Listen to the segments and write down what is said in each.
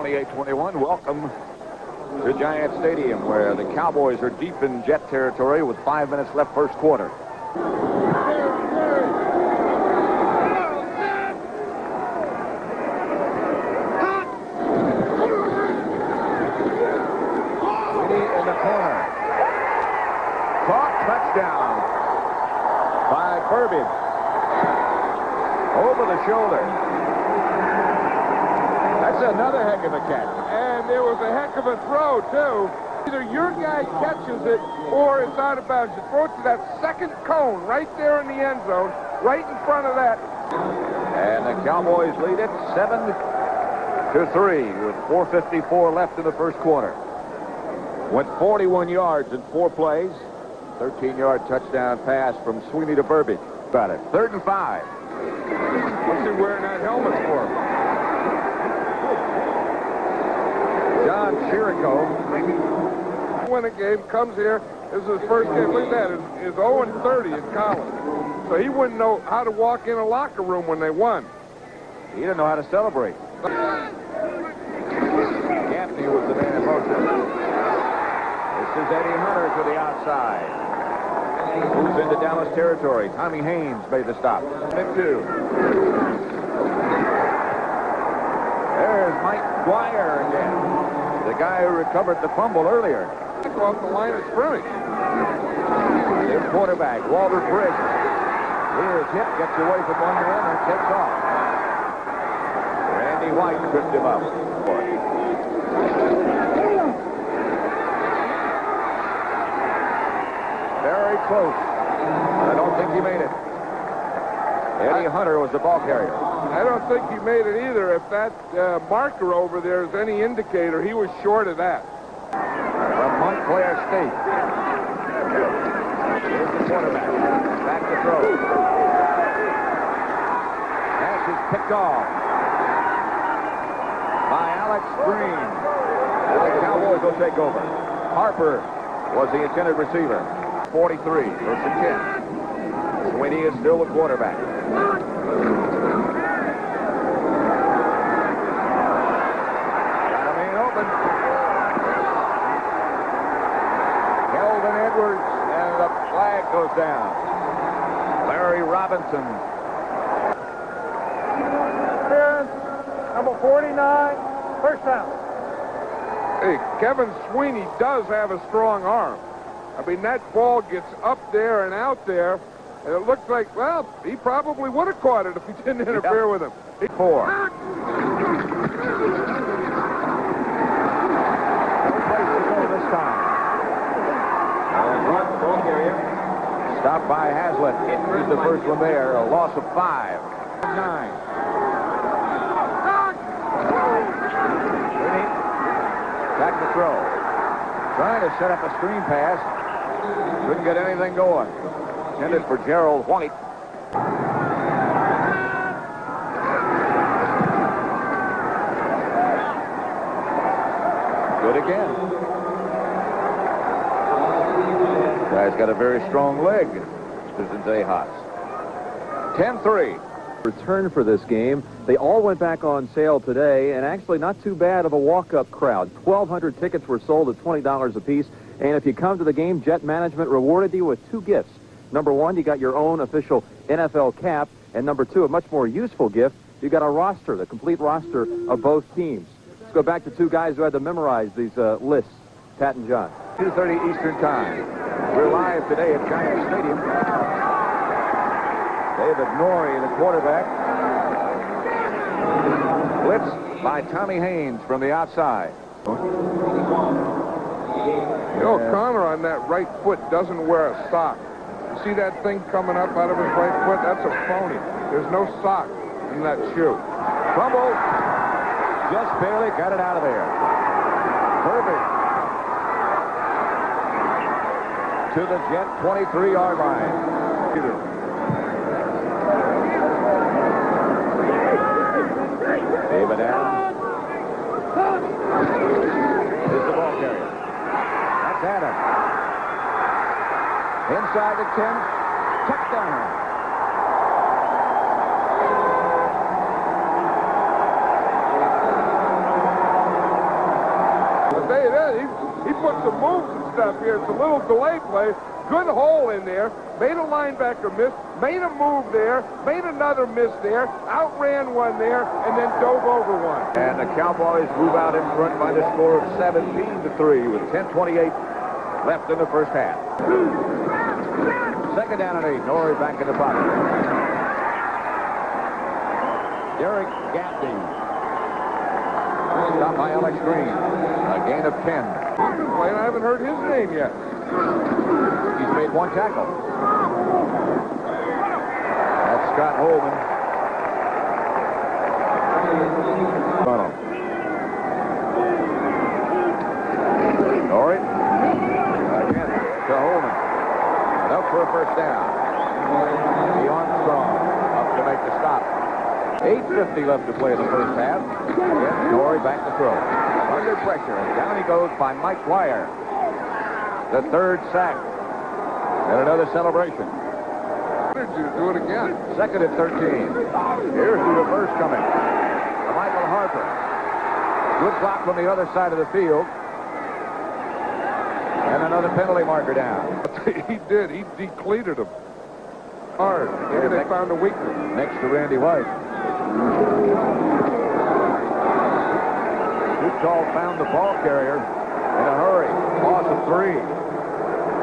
28-21, welcome to Giant Stadium, where the Cowboys are deep in Jet territory with 5 minutes left first quarter. In the corner. Caught, touchdown by Burbage. Over the shoulder. That's another heck of a catch. And there was a heck of a throw, too. Either your guy catches it or it's out of bounds. You throw it to that second cone right there in the end zone, right in front of that. And the Cowboys lead it 7-3 with 4:54 left in the first quarter. Went 41 yards in 4 plays. 13-yard touchdown pass from Sweeney to Burbage. Got it. 3rd and 5. What's he wearing that helmet for? John Chirico. When a game comes here, this is his first game. Look at that. It's 0-30 in college. So he wouldn't know how to walk in a locker room when they won. He didn't know how to celebrate. Gaffney was the man in motion. This is Eddie Hunter to the outside. Moves into Dallas territory. Tommy Haynes made the stop. 2. There's Mike Dwyer again. The guy who recovered the fumble earlier. Off the line of scrimmage. Their quarterback, Walter Briggs. Here's hit, gets away from one man and takes off. Randy White tripped him up. Very close. I don't think he made it. Eddie Hunter was the ball carrier. I don't think he made it either. If that marker over there is any indicator, he was short of that. From Montclair State. Here's the quarterback. Back to throw. Pass is picked off by Alex Green. And the Cowboys will take over. Harper was the intended receiver. 43 versus 10. Sweeney is still the quarterback. And the flag goes down. Larry Robinson. Interference, number 49, first down. Hey, Kevin Sweeney does have a strong arm. I mean, that ball gets up there and out there, and it looks like, well, he probably would have caught it if he didn't interfere with him. 4. No place to go this time. Stopped by Hazlitt. Here's the first one there. A loss of 5. 9. Sweeney. Back to throw. Trying to set up a screen pass. Couldn't get anything going. Intended for Gerald White. Good again. Guy's got a very strong leg. Susan Zahas. 10-3. Return for this game. They all went back on sale today, and actually not too bad of a walk-up crowd. 1,200 tickets were sold at $20 apiece, and if you come to the game, Jet Management rewarded you with 2 gifts. Number 1, you got your own official NFL cap, and number 2, a much more useful gift, you got a roster, the complete roster of both teams. Let's go back to 2 guys who had to memorize these lists, Pat and John. 2:30 Eastern Time. We're live today at Giant Stadium. David Norrie, the quarterback. Blitz by Tommy Haynes from the outside. O'Connor on that right foot doesn't wear a sock. You see that thing coming up out of his right foot? That's a phony. There's no sock in that shoe. Fumble. Just barely got it out of there. Perfect. To the Jet 23-yard line. David Adams is the ball carrier. That's Adams. Inside the 10. Touchdown. I'll tell you that, he put some moves and stuff here. It's a little delay play. Good hole in there. Made a linebacker miss. Made a move there. Made another miss there. Outran one there, and then dove over one. And the Cowboys move out in front by the score of 17-3 with 10:28 left in the first half. Second down and 8. Norrie back in the pocket. Derek Gaffney. Stopped by Alex Green. A gain of 10. He's been playing. I haven't heard his name yet. He's made one tackle. That's Scott Holman. Norrie. Again to Holman. And up for a first down. The Armstrong up to make the stop. 8:50 left to play in the first half. Again, Norrie back to throw. Under pressure. And down he goes by Mike Dwyer. The third sack. And another celebration. Do it again. Second and 13. Here's the reverse coming. Michael Harper. Good block from the other side of the field. And another penalty marker down. He did. He depleted him hard. Maybe they found a weakness. Next to Randy White. Utah found the ball carrier in a hurry. Loss of 3.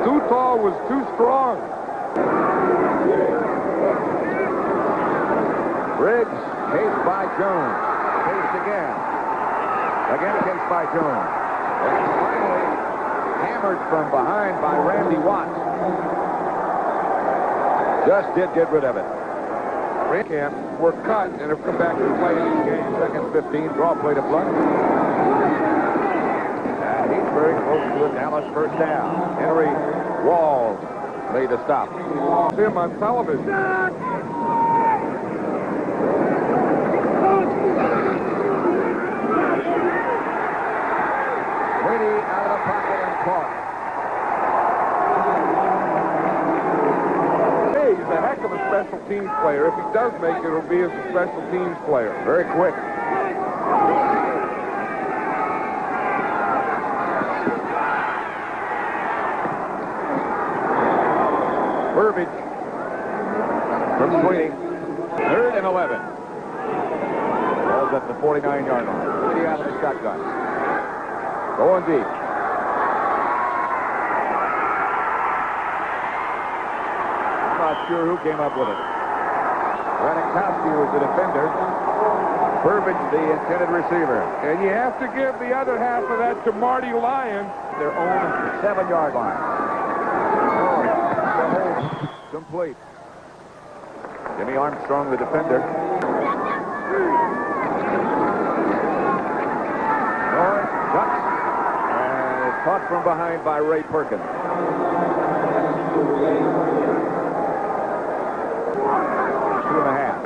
Too tall was too strong. Briggs, chased by Jones. Chased again. Again chased by Jones. And finally hammered from behind by Randy Watts. Just did get rid of it. Camp were cut and have come back to play in these games. Second 15, draw play to Blunt. And he's very close to a Dallas first down. Henry Walls made the stop. See him on television. Sweeney out of the pocket and caught. Hey, he's a heck of a special teams player. If he does make it, it'll be as a special teams player. Very quick. Burbage from Sweeney. Third and 11. Ball's at the 49-yard line. Sweeney out of the shotgun. Going deep. I'm not sure who came up with it. Ranikowski was the defender. Burbage the intended receiver. And you have to give the other half of that to Marty Lyon. Their own 7-yard line. Complete. Jimmy Armstrong, the defender. Norris ducks. And it's caught from behind by Ray Perkins. 2.5.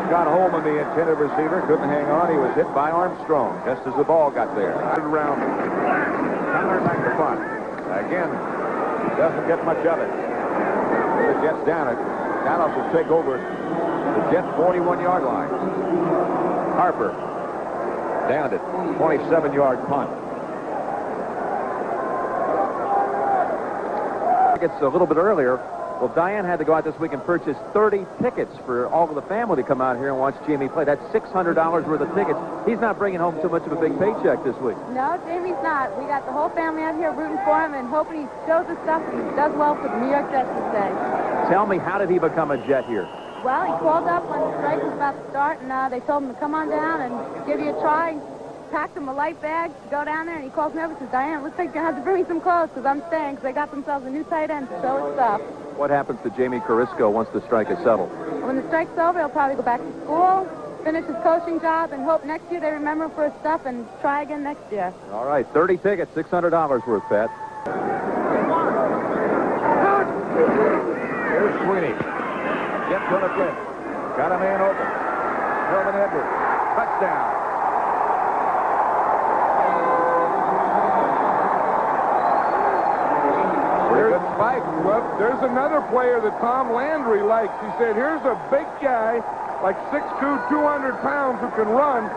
Scott Holman, the intended receiver, couldn't hang on. He was hit by Armstrong just as the ball got there. Around him. Connor back to front. Again, doesn't get much of it. The Jets down it. Dallas will take over the Jets' 41-yard line. Harper downed it. 27-yard punt. It's a little bit earlier. Well, Diane had to go out this week and purchase 30 tickets for all of the family to come out here and watch Jamie play. That's $600 worth of tickets. He's not bringing home too much of a big paycheck this week. No, Jamie's not. We got the whole family out here rooting for him and hoping he shows us stuff and he does well for the New York Jets this day. Tell me, how did he become a Jet here? Well, he called up when the strike was about to start, and they told him to come on down and give you a try. Packed him a light bag to go down there, and he calls me up and says, Diane, looks like you're going to have to bring me some clothes because I'm staying because they got themselves a new tight end to show his stuff. What happens to Jamie Carisco once the strike is settled? When the strike's over, he'll probably go back to school, finish his coaching job, and hope next year they remember him for his stuff and try again next year. All right, 30 tickets, $600 worth, Pat. Here's Sweeney. Gets on the blitz. Got a man open. Melvin Edwards. Touchdown. Pretty good spike. Well, there's another player that Tom Landry likes. He said, here's a big guy like 6'2", 200 pounds who can run.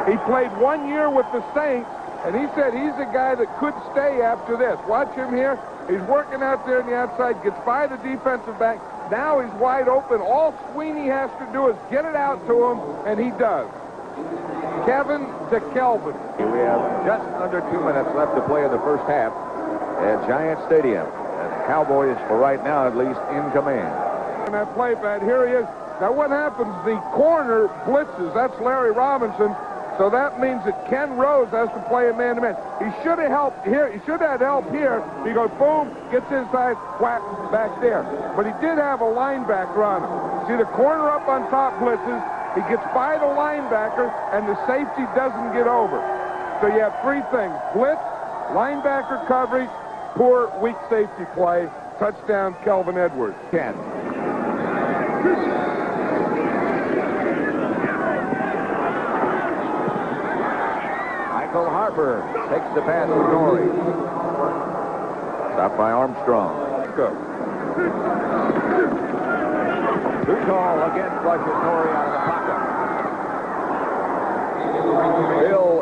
He played 1 year with the Saints, and he said he's a guy that could stay after this. Watch him here. He's working out there on the outside, gets by the defensive back. Now he's wide open. All Sweeney has to do is get it out to him, and he does. Kevin to Kelvin. We have just under 2 minutes left to play in the first half at Giant Stadium. And the Cowboys, for right now at least, in command. And that play, Pat, here he is. Now what happens? The corner blitzes. That's Larry Robinson. So that means that Ken Rose has to play a man-to-man. He should have helped here. He should have had help here. He goes, boom, gets inside, whack, back there. But he did have a linebacker on him. See the corner up on top blitzes. He gets by the linebacker, and the safety doesn't get over. So you have three things: blitz, linebacker coverage, poor, weak safety play. Touchdown, Kelvin Edwards. Ken. Michael Harper takes the pass to Norrie. Stopped by Armstrong. Go. Good call again, flushes Norrie out of the pocket.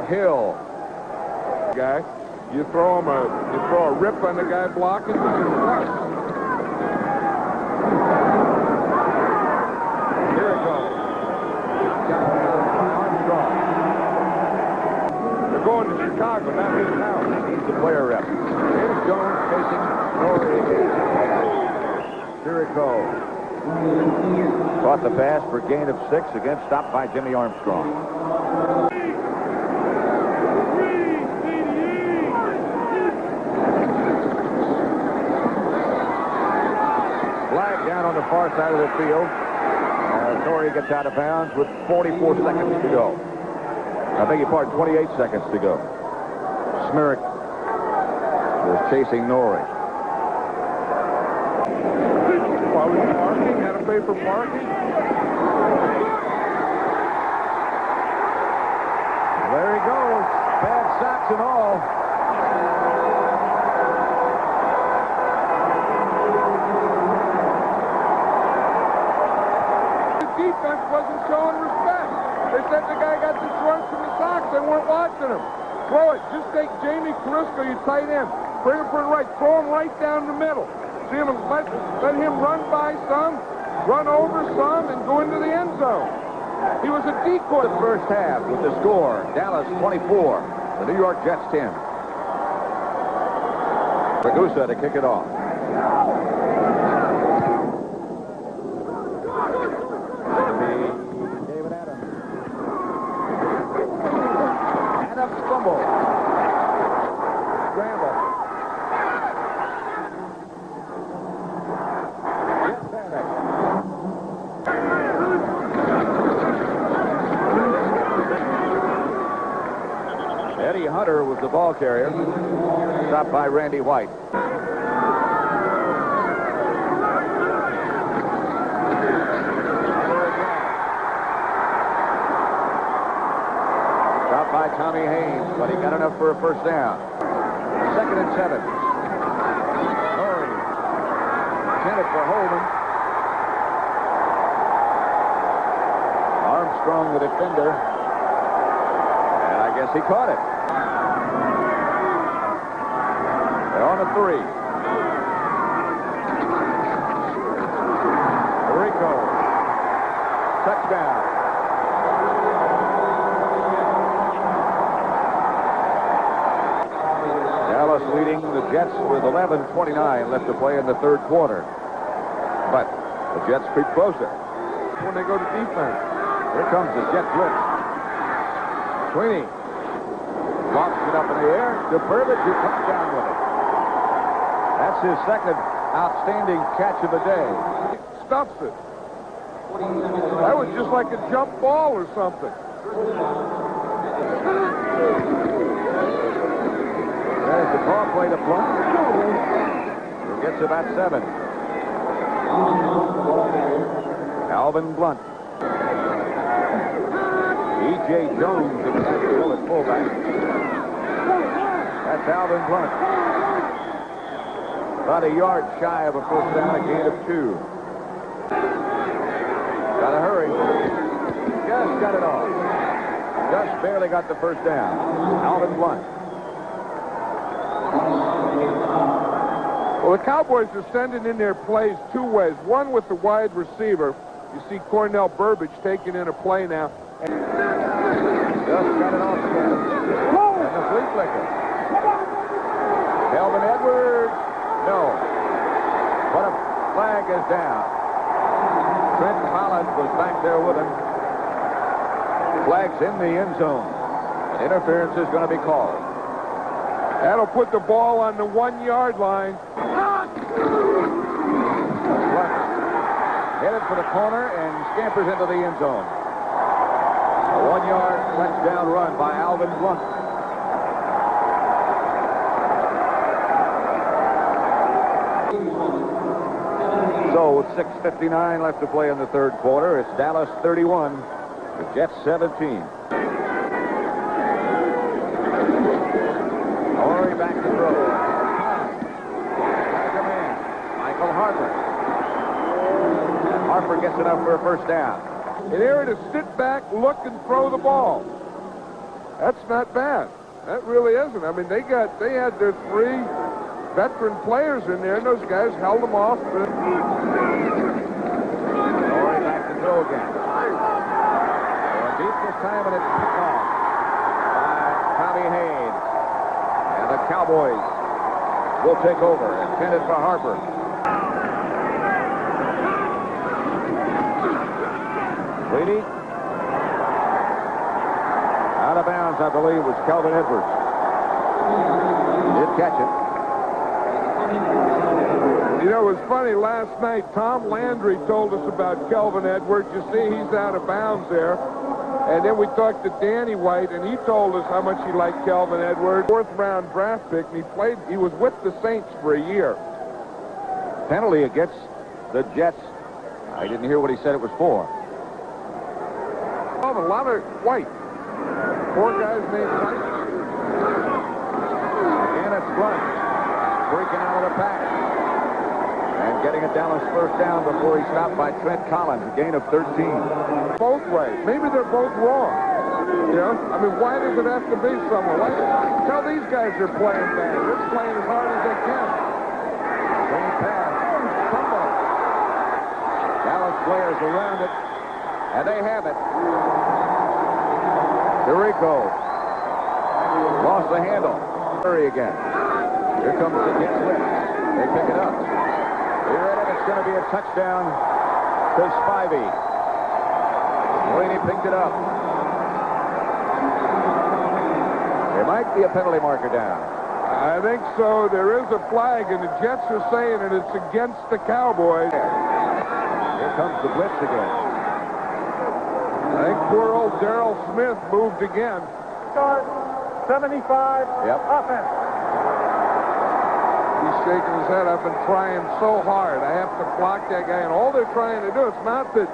Hill. Guy, you throw a rip on the guy blocking, he's going to flush. Here it goes. Armstrong. They're going to Chicago, not his house. He's the player rep. Here's Jones facing Norrie again. Here it goes. Caught the pass for a gain of 6 against, stopped by Jimmy Armstrong. Flag down on the far side of the field. Norrie gets out of bounds with 44 seconds to go. I beg your pardon, 28 seconds to go. Smirrick was chasing Norrie. While he was parking, had to pay for parking. There he goes. Bad socks and all. The defense wasn't showing respect. They said the guy got the shorts and the socks. They weren't watching him. Throw it. Just take Jamie Carisco, your tight end. Bring him for the right. Throw him right down the middle. See him, let him run by some, run over some, and go into the end zone. He was a decoy. The first half with the score, Dallas 24, the New York Jets 10. Ragusa to kick it off. David Adams. Adams fumble. Scramble. Eddie Hunter was the ball carrier. Stopped by Randy White. Stopped by Tommy Haynes, but he got enough for a first down. 2nd and 7. Norrie. Intended for Holman. Armstrong, the defender. I guess he caught it. They're on a 3. Rico. Touchdown. Dallas leading the Jets with 11:29 left to play in the third quarter. But the Jets creep closer. When they go to defense. Here comes the Jet blitz. Sweeney lofts it up in the air. Burbidge, who comes down with it. That's his second outstanding catch of the day. Stuffs it. That was just like a jump ball or something. There's the ball play to Blunt. He gets about 7. Alvin Blunt. E.J. Jones in the backfield at fullback. That's Alvin Blunt. About a yard shy of a first down, a gain of 2. Gotta hurry. barely got the first down. Alvin Blunt. Well, the Cowboys are sending in their plays two ways. One with the wide receiver. You see Cornell Burbage taking in a play now. Just got it off again. And the flea flicker. Kelvin Edwards. No. But a flag is down. Trent Collins was back there with him. Flag's in the end zone. Interference is going to be called. That'll put the ball on the 1 yard line. Headed for the corner and scampers into the end zone. A 1 yard touchdown run by Alvin Blunt. So with 6:59 left to play in the third quarter, it's Dallas 31, the Jets 17. Horry back to throw. Michael Harper. And Harper gets it up for a first down. An area to sit back, look, and throw the ball. That's not bad. That really isn't. I mean, they had their three veteran players in there, and those guys held them off. Horry back to throw again. Going deep this time, and it's picked off by Tommy Haynes. And the Cowboys will take over. Intended for Harper. Brady. Out of bounds, I believe, was Kelvin Edwards. Did catch it. You know, it was funny. Last night, Tom Landry told us about Kelvin Edwards. You see, he's out of bounds there. And then we talked to Danny White, and he told us how much he liked Kelvin Edwards. Fourth-round draft pick, and he was with the Saints for a year. Penalty against the Jets. I didn't hear what he said it was for. A lot of White. Four guys named White. And it's Blunt breaking out of the pack. And getting a Dallas first down before he's stopped by Trent Collins, a gain of 13. Both ways. Maybe they're both wrong. You know? I mean, why does it have to be someone? Tell these guys they're playing bad. They're playing as hard as they can. Clean pass. Fumble. Dallas players around it. And they have it. Dorico lost the handle. Hurry again. Here comes the Jets blitz. They pick it up. Here it is. It's going to be a touchdown to Spivey. Brady picked it up. There might be a penalty marker down. I think so. There is a flag, and the Jets are saying that it's against the Cowboys. Here comes the blitz again. I think poor old Darrell Smith moved again. Start 75. Yep. Offense. He's shaking his head. I've been trying so hard. I have to block that guy, and all they're trying to do, it's not that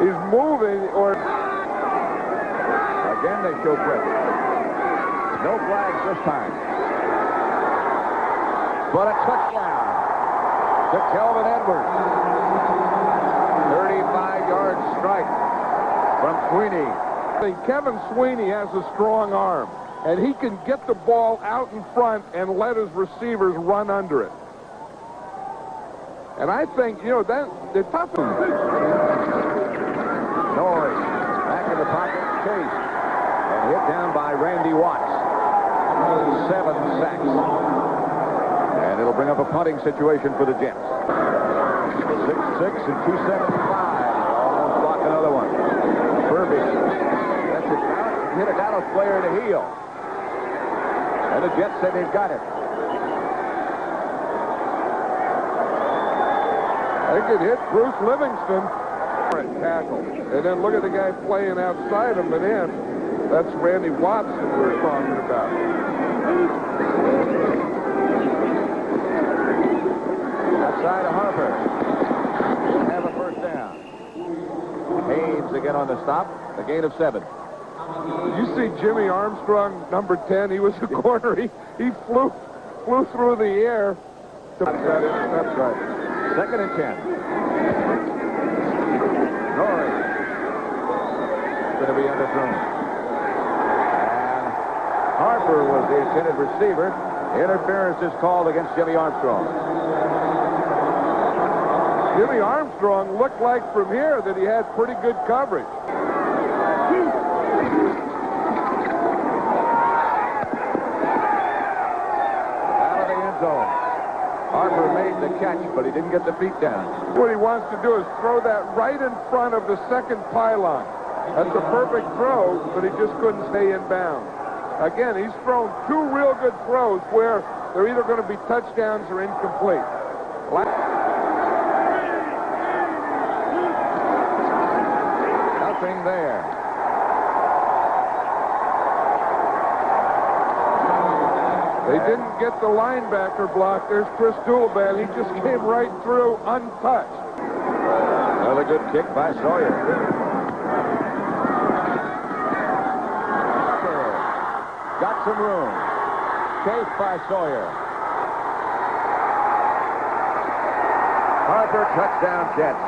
he's moving or... Again, they show pressure. No flags this time. But a touchdown to Kelvin Edwards. 35-yard strike from Sweeney. I think Kevin Sweeney has a strong arm, and he can get the ball out in front and let his receivers run under it. And I think, you know, that the tough one. Norris back in the pocket, chased, and hit down by Randy Watts. 7 sacks. And it'll bring up a punting situation for the Jets. 6'6" and 275. Almost block another one. Burbage. That's it. Hit a Dallas player in the heel. And the Jets said they've got it. I think it hit Bruce Livingston. Tackle. And then look at the guy playing outside him and in. That's Randy Watts that we were talking about. Outside of Harper. He'll have a first down. Haynes again on the stop. A gain of 7. You see Jimmy Armstrong, number 10. He was a corner. He flew through the air. That's right. 2nd and 10. Norris. Going to be underthrown. Harper was the intended receiver. Interference is called against Jimmy Armstrong. Jimmy Armstrong looked like from here that he had pretty good coverage. Out of the end zone. Harper made the catch, but he didn't get the feet down. What he wants to do is throw that right in front of the second pylon. That's a perfect throw, but he just couldn't stay in bounds. Again, he's thrown two real good throws where they're either going to be touchdowns or incomplete. Nothing there. They didn't get the linebacker block. There's Chris Doolbad. He just came right through untouched. Another good kick by Sawyer. Got some room. Chase by Sawyer. Harper, touchdown Jets.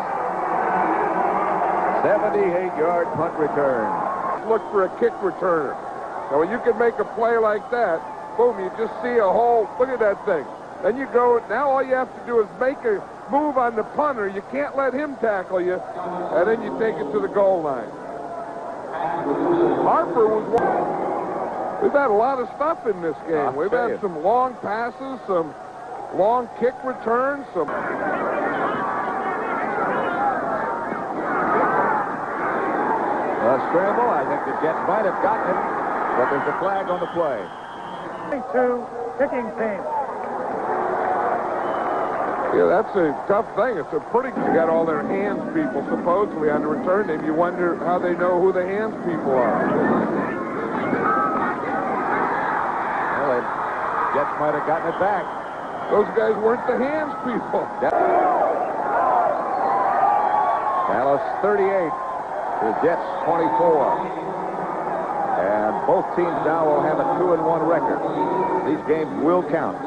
78-yard punt return. Look for a kick returner. Now, when you can make a play like that, boom, you just see a hole. Look at that thing. Then you go, now all you have to do is make a move on the punter. You can't let him tackle you, and then you take it to the goal line. Harper was one. We've had a lot of stuff in this game. We've had some long passes, some long kick returns, some... Scramble. I think the Jets might have gotten it, but there's a flag on the play. 2 kicking team. Yeah, that's a tough thing. It's a pretty... You got all their hands people supposedly on the return team. You wonder how they know who the hands people are. Well, the Jets might have gotten it back. Those guys weren't the hands people. Dallas 38. The Jets 24. And both teams now will have a 2-1 record. These games will count.